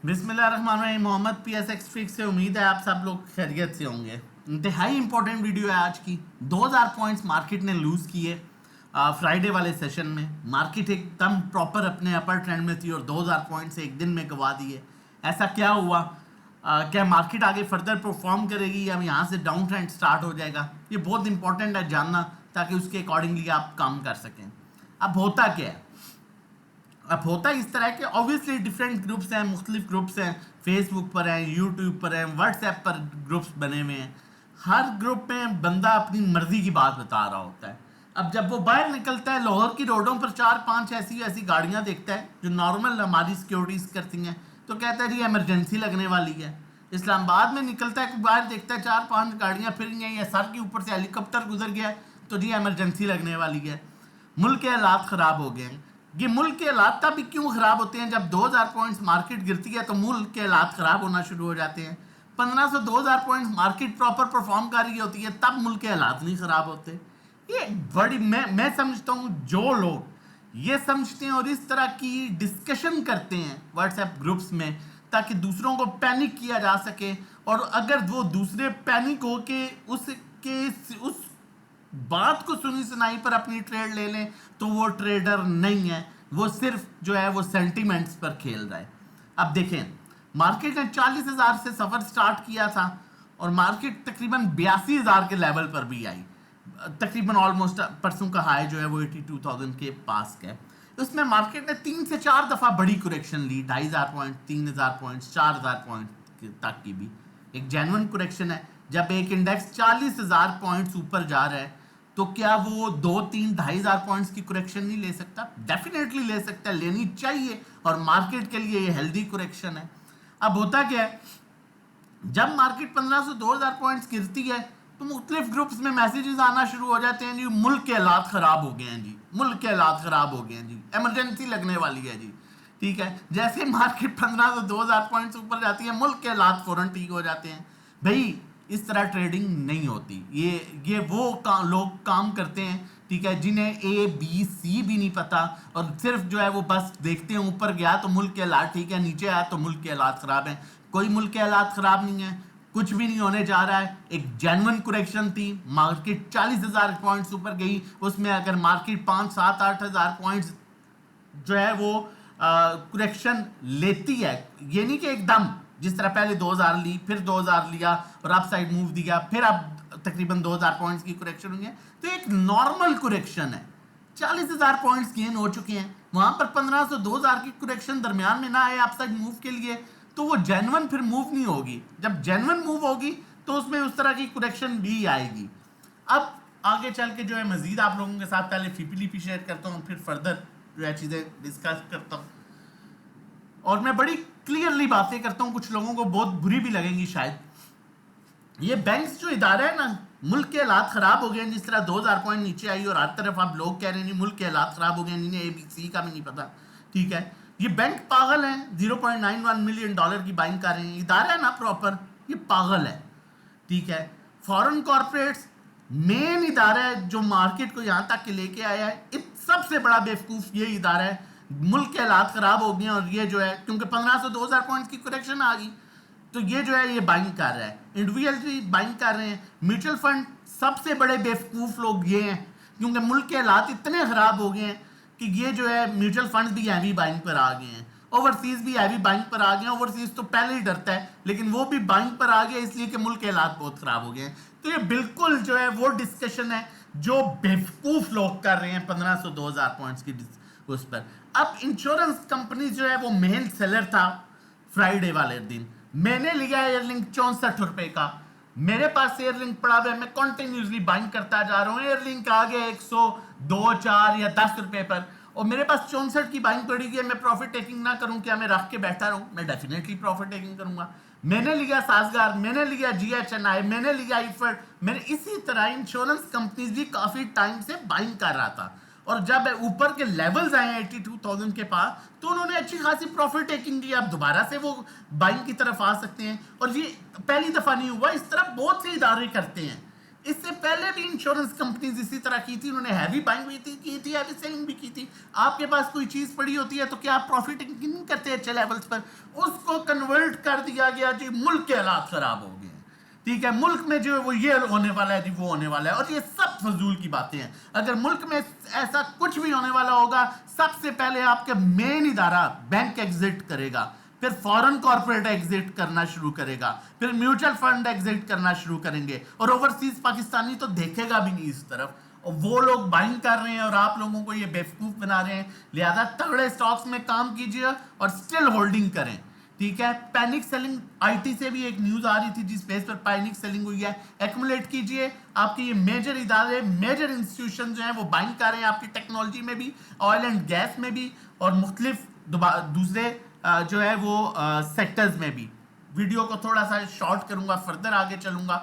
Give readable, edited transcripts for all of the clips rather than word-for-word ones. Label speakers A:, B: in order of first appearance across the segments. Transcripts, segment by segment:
A: बिस्मिल्लाहिर्रहमानिर्रहीम। Mohammad PSX fix से उम्मीद है आप सब लोग खैरियत से होंगे। इंतहाई इंपॉर्टेंट वीडियो है आज की। 2000 पॉइंट्स मार्केट ने लूज़ किए फ्राइडे वाले सेशन में। मार्केट एकदम प्रॉपर अपने अपर ट्रेंड में थी और 2000 पॉइंट्स एक दिन में गवा दिए। ऐसा क्या हुआ? क्या मार्केट आगे फर्दर परफॉर्म करेगी या यहाँ से डाउन ट्रेंड स्टार्ट हो जाएगा? ये बहुत इंपॉर्टेंट है जानना, ताकि उसके अकॉर्डिंगली आप काम कर सकें। अब होता क्या है? अब होता इस तरह के ऑब्वियसली डिफरेंट ग्रुप्स हैं, मुख्तलिफ ग्रुप्स हैं। फेसबुक पर हैं, यूट्यूब पर हैं, व्हाट्सएप पर ग्रुप्स बने हुए हैं। हर ग्रुप में बंदा अपनी मर्जी की बात बता रहा होता है। अब जब वो बाहर निकलता है, लाहौर की रोडों पर 4-5 ऐसी ऐसी गाड़ियां देखता है जो नॉर्मल हमारी सिक्योरिटीज करती हैं, तो कहता है जी इमरजेंसी लगने वाली है। इस्लामाबाद में निकलता है, बाहर देखता है 4-5 गाड़ियां फिर गई हैं, सर के ऊपर से हेलीकॉप्टर गुजर गया है, तो जी इमरजेंसी लगने वाली है। मुल्क के हालात ख़राब हो गए हैं। ये मुल्क के हालात तब क्यों ख़राब होते हैं? जब 2000 पॉइंट्स मार्केट गिरती है तो मुल्क के हालात ख़राब होना शुरू हो जाते हैं। 1500-2000 पॉइंट्स मार्केट प्रॉपर परफॉर्म कर रही होती है, तब मुल्क के हालात नहीं ख़राब होते। ये बड़ी मैं समझता हूँ, जो लोग ये समझते हैं और इस तरह की डिस्कशन करते हैं व्हाट्सएप ग्रुप्स में, ताकि दूसरों को पैनिक किया जा सके, और अगर वो दूसरे पैनिक हो के उस बात को सुनी सुनाई पर अपनी ट्रेड ले लें, तो वो ट्रेडर नहीं है। वो सिर्फ जो है वो सेंटिमेंट्स पर खेल रहा है। अब देखें, मार्केट ने 40,000 से सफर स्टार्ट किया था और मार्केट तकरीबन 82,000 के लेवल पर भी आई। तकरीबन ऑलमोस्ट परसों का हाई जो है वो 82,000 के पास का है। उसमें मार्केट ने 3 से 4 दफ़ा बड़ी कुरेक्शन ली, 2,500 पॉइंट, 3,000 पॉइंट, 4,000 पॉइंट तक की भी एक जेन्युइन कुरेक्शन है। जब एक इंडेक्स 40,000 पॉइंट्स ऊपर जा रहा है, तो क्या वो 2-3-2,500 पॉइंट्स की कुरेक्शन नहीं ले सकता? डेफिनेटली ले सकता है, लेनी चाहिए, और मार्केट के लिए ये हेल्दी कुरेक्शन है। अब होता क्या है, जब मार्केट 1500-2000 पॉइंट्स गिरती है तो मुख्तलिफ ग्रुप्स में मैसेजेस आना शुरू हो जाते हैं, जी मुल्क के हालात ख़राब हो गए हैं, जी मुल्क के हालात ख़राब हो गए हैं, जी इमरजेंसी लगने वाली है, जी ठीक है। जैसे मार्केट 1500-2000 पॉइंट्स ऊपर जाती है, मुल्क के हालात फ़ौरन ठीक हो जाते हैं। भाई, इस तरह ट्रेडिंग नहीं होती। ये वो लोग काम करते हैं, ठीक है, जिन्हें ABC भी नहीं पता, और सिर्फ जो है वो बस देखते हैं ऊपर गया तो मुल्क के हालात ठीक है, नीचे आया तो मुल्क के हालात ख़राब हैं। कोई मुल्क के हालात ख़राब नहीं है, कुछ भी नहीं होने जा रहा है। एक जेन्युइन कुरेक्शन थी, मार्केट 40,000 पॉइंट्स ऊपर गई। उसमें अगर मार्केट 5-7-8,000 पॉइंट्स जो है वो कुरेक्शन लेती है, ये नहीं कि एकदम जिस तरह पहले 2000 ली, फिर 2000 लिया और अप साइड मूव दिया, फिर अब तकरीबन 2000 पॉइंट्स की कुरेक्शन हुई है, तो एक नॉर्मल कुरेक्शन है। 40,000 पॉइंट्स गेन हो चुके हैं, वहां पर 1500-2000 की कुरेक्शन दरमियान में ना आए अप साइड मूव के लिए, तो वो जेन्युइन फिर मूव नहीं होगी। जब जेन्युइन मूव होगी तो उसमें उस तरह की कुरेक्शन भी आएगी। अब आगे चल के जो है मजीद आप लोगों के साथ पहले फीपीलीपी शेयर करता हूँ, फिर फर्दर जो है चीज़ें डिस्कस करता हूँ, और मैं बड़ी क्लियरली बातें करता हूँ। कुछ लोगों को बहुत बुरी भी लगेंगी शायद। ये बैंक्स जो इदारा है ना, मुल्क के हालात ख़राब हो गए हैं। जिस तरह 2000 पॉइंट नीचे आई और हर तरफ आप लोग कह रहे हैं मुल्क के हालात ख़राब हो गए हैं, इन्हें ABC का भी नहीं पता, ठीक है। ये बैंक पागल हैं, $0.91 मिलियन की बाइंग कर रहे हैं। इदारा है ना प्रॉपर, ये पागल है, ठीक है। फॉरेन कॉर्पोरेट्स मेन इदारा है जो मार्केट को यहाँ तक के लेके आया है। सबसे बड़ा बेवकूफ़ ये इदारा है। मुल्क के हालात ख़राब हो गए हैं और ये जो है, क्योंकि 1500-2000 पॉइंट्स की करेक्शन आ गई, तो ये जो है ये बाइंग कर रहा है। इंडिविजुअल भी बाइंग कर रहे हैं। म्यूचुअल फंड सबसे बड़े बेवकूफ़ लोग ये हैं, क्योंकि मुल्क के हालात इतने ख़राब हो गए हैं कि ये जो है म्यूचुअल फंड्स भी हैवी बाइंग पर आ गए हैं। ओवरसीज भी हैवी बाइंग पर आ गए हैं। ओवरसीज तो पहले ही डरता है, लेकिन वो भी बाइंग पर आ गया इसलिए कि मुल्क के हालात बहुत ख़राब हो गए हैं। तो ये बिल्कुल जो है वो डिस्कशन है जो बेवकूफ़ लोग कर रहे हैं 1500-2000 पॉइंट्स की उस पर। अब इंश्योरेंस कंपनी जो है वो मेन सेलर था फ्राइडे वाले दिन। मैंने लिया एयरलिंक 64 रुपए का। मेरे पास एयरलिंक पड़ा हुआ है, मैं कंटिन्यूसली बाइंग करता जा रहा हूँ। एयरलिंक आ गया 102, 4 या 10 रुपए पर, और मेरे पास 64 की बाइंग पड़ी है। मैं प्रॉफिट टेकिंग ना करूं क्या? मैं रख के बैठा रहूं? मैं डेफिनेटली प्रॉफिट टेकिंग करूंगा। मैंने लिया साजगार, मैंने लिया GHNI, मैंने लिया इफर्ट। मैंने इसी तरह इंश्योरेंस कंपनीज भी काफी टाइम से बाइंग कर रहा था, और जब ऊपर के लेवल्स आए 82,000 के पास, तो उन्होंने अच्छी खासी प्रॉफिट टेकिंग की। अब दोबारा से वो बाइंग की तरफ आ सकते हैं, और ये पहली दफा नहीं हुआ। इस तरह बहुत से इदारे करते हैं। इससे पहले भी इंश्योरेंस कंपनीज इसी तरह की थी, उन्होंने हैवी बाइंग भी की थी, हैवी सेलिंग भी की थी। आपके पास कोई चीज पड़ी होती है तो क्या आप प्रॉफिट नहीं करते अच्छे लेवल्स पर? उसको कन्वर्ट कर दिया गया जी, मुल्क के हालात खराब हो गए, ठीक है, मुल्क में जो वो ये होने वाला है जी, वो होने वाला है, और ये सब फजूल की बातें हैं। अगर मुल्क में ऐसा कुछ भी होने वाला होगा, सबसे पहले आपके मेन इदारा बैंक एग्जिट करेगा, फिर फॉरेन कॉर्पोरेट एग्जिट करना शुरू करेगा, फिर म्यूचुअल फंड एग्जिट करना शुरू करेंगे, और ओवरसीज पाकिस्तानी तो देखेगा भी नहीं इस तरफ। और वो लोग बाइंग कर रहे हैं और आप लोगों को ये बेवकूफ बना रहे हैं। लिहाजा तगड़े स्टॉक्स में काम कीजिए और स्टिल होल्डिंग करें, ठीक है। पैनिक सेलिंग, आईटी से भी एक न्यूज आ रही थी जिस बेस पर पैनिक सेलिंग हुई है, एक्यूमुलेट कीजिए। आपके ये मेजर इदारे, मेजर इंस्टीट्यूशन जो हैं वो बाइंग कर रहे हैं आपकी टेक्नोलॉजी में भी, ऑयल एंड गैस में भी, और मुख्तलिफ दूसरे जो है वो सेक्टर्स में भी। वीडियो को थोड़ा सा शॉर्ट करूंगा, फर्दर आगे चलूंगा।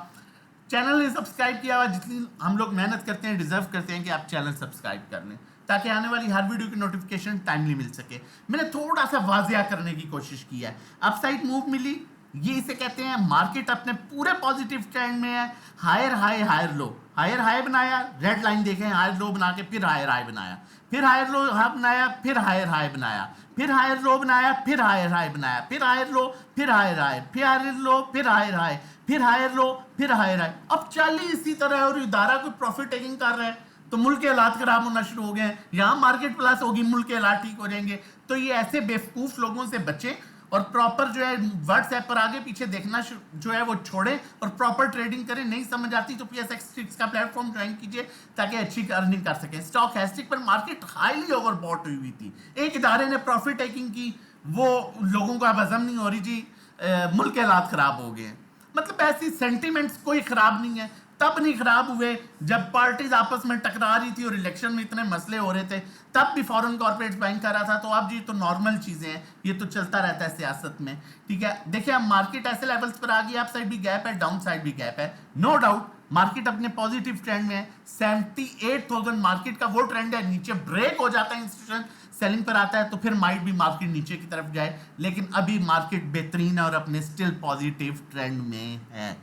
A: चैनल ने सब्सक्राइब किया हुआ, जितनी हम लोग मेहनत करते हैं डिजर्व करते हैं कि आप चैनल सब्सक्राइब कर लें ताकि आने वाली हर वीडियो की नोटिफिकेशन टाइमली मिल सके। मैंने थोड़ा सा वाजिया करने की कोशिश की है। अपसाइड मूव मिली, ये इसे कहते हैं मार्केट अपने पूरे पॉजिटिव ट्रेंड में है। Higher high higher low, higher high बनाया, रेड लाइन देखें, हायर लो बना के फिर हायर हाई बनाया, फिर हायर लो बनाया, फिर हायर हाई बनाया, फिर हायर लो बनाया, फिर हायर हाई बनाया, फिर हायर लो, फिर हायर हाई, फिर हायर लो, फिर हायर हाई, फिर हायर लो, फिर हायर हाई। अब चलिए इसी तरह, और इदारा कोई प्रॉफिट टेकिंग कर रहा है तो मुल्क के हालात खराब होना शुरू हो गए हैं। यहाँ मार्केट प्लस होगी, मुल्क के हालात ठीक हो जाएंगे। तो ये ऐसे बेवकूफ लोगों से बचें और प्रॉपर जो है व्हाट्सएप पर आगे पीछे देखना जो है वो छोड़ें और प्रॉपर ट्रेडिंग करें। नहीं समझ आती तो PSX का प्लेटफॉर्म ज्वाइन कीजिए ताकि अच्छी अर्निंग कर सकें। स्टॉक हैस्टिक पर मार्केट हाईली ओवरबॉट हुई थी, एक इदारे ने प्रॉफिट टेकिंग की, वो लोगों को अब हजम नहीं हो रही जी, मुल्क के हालात खराब हो गए। मतलब ऐसी सेंटिमेंट्स कोई खराब नहीं है, तब नहीं खराब हुए जब पार्टीज आपस में टकरा रही थी और इलेक्शन में इतने मसले हो रहे थे, तब भी फॉरेन कॉर्पोरेट्स बाइंग कर रहा था। तो अब जी तो नॉर्मल चीजें हैं, ये तो चलता रहता है सियासत में, ठीक है। देखिए अब मार्केट ऐसे लेवल्स पर आ गई, अप साइड भी गैप है, डाउन साइड भी गैप है, नो डाउट मार्केट अपने पॉजिटिव ट्रेंड में है। 78,000 मार्केट का वो ट्रेंड है, नीचे ब्रेक हो जाता है, इंस्टीट्यूशन सेलिंग पर आता है तो फिर माइट भी मार्केट नीचे की तरफ जाए, लेकिन अभी मार्केट बेहतरीन है और अपने स्टिल पॉजिटिव ट्रेंड में है,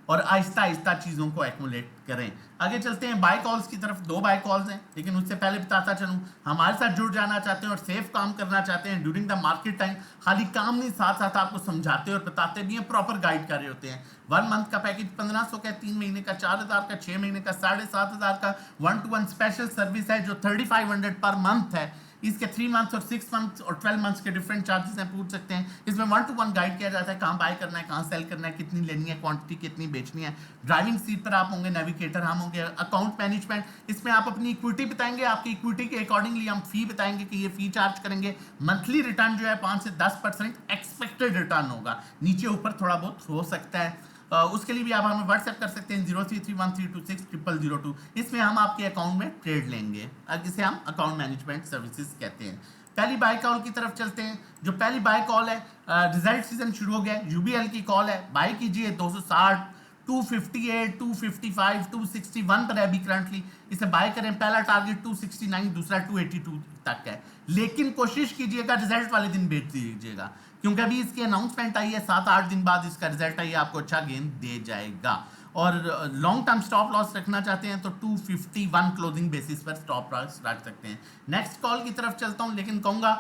A: और आहिस्ता आहिस्ता चीज़ों को एक्यूमुलेट करें। आगे चलते हैं बाय कॉल्स की तरफ। 2 बाय कॉल्स हैं, लेकिन उससे पहले बताता चलूं, हमारे साथ जुड़ जाना चाहते हैं और सेफ काम करना चाहते हैं ड्यूरिंग द मार्केट टाइम, खाली काम नहीं, साथ साथ आपको समझाते और बताते भी हैं, प्रॉपर गाइड कर रहे होते हैं। 1 मंथ का पैकेज 1500 का, 3 महीने का 4000 का, 6 महीने का 7500 का 1-to-1 स्पेशल सर्विस है जो 3500 पर मंथ है। इसके 3 मंथ्स और 6 मंथ्स और 12 मंथ्स के डिफरेंट चार्जेस हैं, पूछ सकते हैं। इसमें 1-to-1 गाइड किया जाता है, कहाँ बाय करना है, कहाँ सेल करना है, कितनी लेनी है, क्वांटिटी कितनी बेचनी है। ड्राइविंग सीट पर आप होंगे, नेविगेटर हम होंगे। अकाउंट मैनेजमेंट, इसमें आप अपनी इक्विटी बताएंगे, आपकी इक्विटी के अकॉर्डिंगली हम फी बताएंगे कि ये फी चार्ज करेंगे। मंथली रिटर्न जो है 5 से 10% एक्सपेक्टेड रिटर्न होगा, नीचे ऊपर थोड़ा बहुत हो सकता है। उसके लिए भी आप हमें व्हाट्सएप कर सकते हैं 0331326002। इसमें हम आपके अकाउंट में ट्रेड लेंगे, जिसे हम अकाउंट मैनेजमेंट सर्विसेज कहते हैं। पहली बाय कॉल की तरफ चलते हैं। जो पहली बाय कॉल है, रिजल्ट सीजन शुरू हो गया, यूबीएल की कॉल है, बाय कीजिए 260, 258, 255, 261 पर है अभी करंटली, इसे बाय करें। पहला टारगेट 269, दूसरा 282 तक है, लेकिन कोशिश कीजिएगा रिजल्ट वाले दिन बेच दीजिएगा, क्योंकि अभी इसकी अनाउंसमेंट आई है, 7-8 दिन बाद इसका रिजल्ट आई है, आपको अच्छा गेन दे जाएगा। और लॉन्ग टर्म स्टॉप लॉस रखना चाहते हैं तो 251 क्लोजिंग बेसिस पर स्टॉप लॉस रख सकते हैं। नेक्स्ट कॉल की तरफ चलता हूं, लेकिन कहूंगा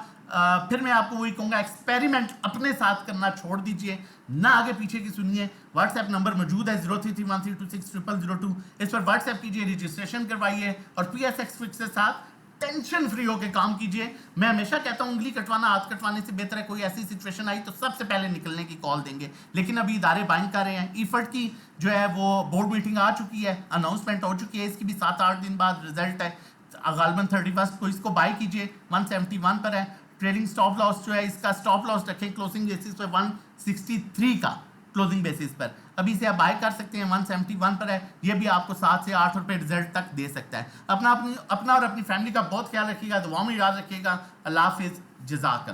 A: फिर मैं आपको वही कहूंगा, एक्सपेरिमेंट अपने साथ करना छोड़ दीजिए, ना आगे पीछे की सुनिए। व्हाट्सएप नंबर मौजूद है 0331326002। इस पर व्हाट्सएप कीजिए, रजिस्ट्रेशन करवाइए और PSX फिक्स के साथ टेंशन फ्री होके काम कीजिए। मैं हमेशा कहता हूं उंगली कटवाना हाथ कटवाने से बेहतर है। कोई ऐसी सिचुएशन आई तो सबसे पहले निकलने की कॉल देंगे, लेकिन अभी इदारे बाइंग कर रहे हैं। ईफर्ट की जो है वो बोर्ड मीटिंग आ चुकी है, अनाउंसमेंट हो चुकी है, इसकी भी 7-8 दिन बाद रिजल्ट है, गालबन 31 को। इसको बाय कीजिए, 171 पर है। ट्रेडिंग स्टॉप लॉस जो है, इसका स्टॉप लॉस रखें क्लोजिंग बेसिस पर 163 का क्लोजिंग बेसिस पर। अभी इसे आप बाय कर सकते हैं, 171 पर है। ये भी आपको 7 से 8 रुपए रिजल्ट तक दे सकता है। अपना और अपनी फैमिली का बहुत ख्याल रखिएगा, दुआ में याद रखिएगा। अल्लाह हाफिज, जज़ाकल्लाह।